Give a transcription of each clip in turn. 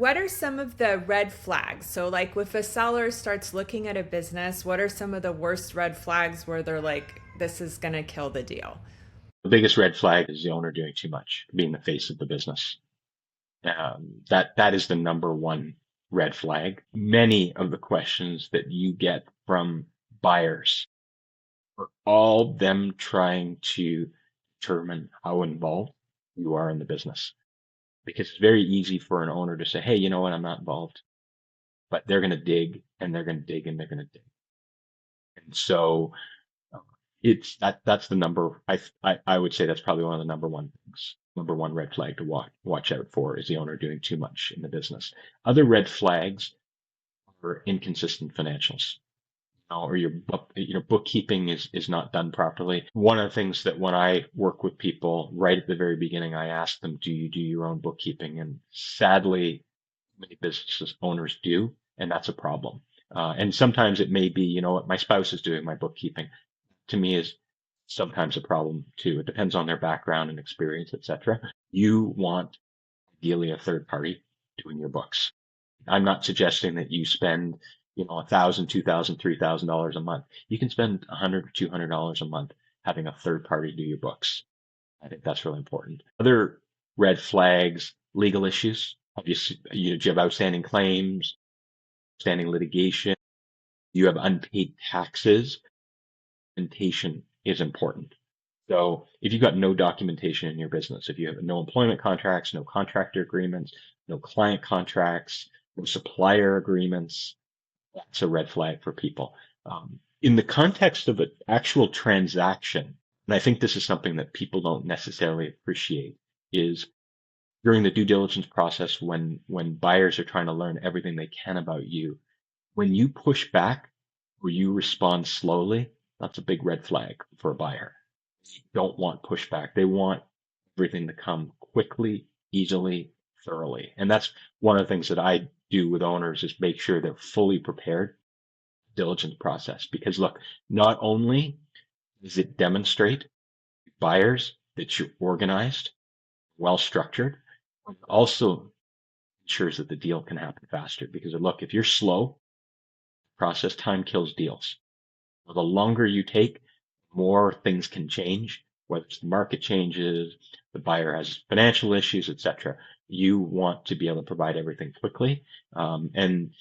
what are some of the red flags? So, like, if a seller starts looking at a business, what are some of the worst red flags where they're like, this is going to kill the deal? The biggest red flag is the owner doing too much, being the face of the business. That is the number one red flag. Many of the questions that you get from buyers are all them trying to determine how involved you are in the business. Because it's very easy for an owner to say, hey, you know what, I'm not involved. But they're going to dig and they're going to dig and they're going to dig. And so it's that's the number. I would say that's probably one of the number one things, number one red flag to watch out for is the owner doing too much in the business. Other red flags are inconsistent financials, or your bookkeeping is not done properly. One of the things that when I work with people right at the very beginning, I ask them, do you do your own bookkeeping? And sadly, many business owners do, and that's a problem. And sometimes it may be, you know what, my spouse is doing my bookkeeping. To me, is sometimes a problem too. It depends on their background and experience, etc. You want ideally a third party doing your books. I'm not suggesting that you spend, $1,000, $2,000, $3,000 a month. You can spend $100 or $200 a month having a third party do your books. I think that's really important. Other red flags, legal issues. Obviously, you have outstanding claims, standing litigation. You have unpaid taxes. Documentation is important. So if you've got no documentation in your business, if you have no employment contracts, no contractor agreements, no client contracts, no supplier agreements, that's a red flag for people. In the context of an actual transaction, and I think this is something that people don't necessarily appreciate, is during the due diligence process when buyers are trying to learn everything they can about you, when you push back or you respond slowly, that's a big red flag for a buyer. They don't want pushback. They want everything to come quickly, easily, thoroughly. And that's one of the things that I do with owners is make sure they're fully prepared diligence process. Because look, not only does it demonstrate to buyers that you're organized, well structured, but it also ensures that the deal can happen faster. Because look, if you're slow, process time kills deals. So the longer you take, more things can change, whether it's the market changes, the buyer has financial issues, etc. You want to be able to provide everything quickly, and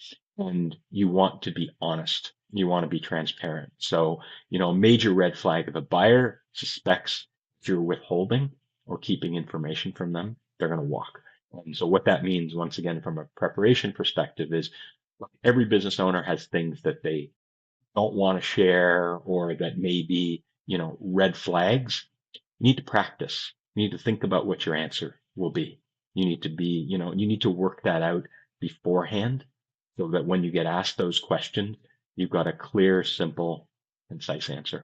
you want to be honest. You want to be transparent. So, a major red flag if a buyer suspects you're withholding or keeping information from them, they're going to walk. And so what that means, once again, from a preparation perspective is every business owner has things that they don't want to share or that may be, red flags. You need to practice. You need to think about what your answer will be. You need to be, you need to work that out beforehand so that when you get asked those questions, you've got a clear, simple, concise answer.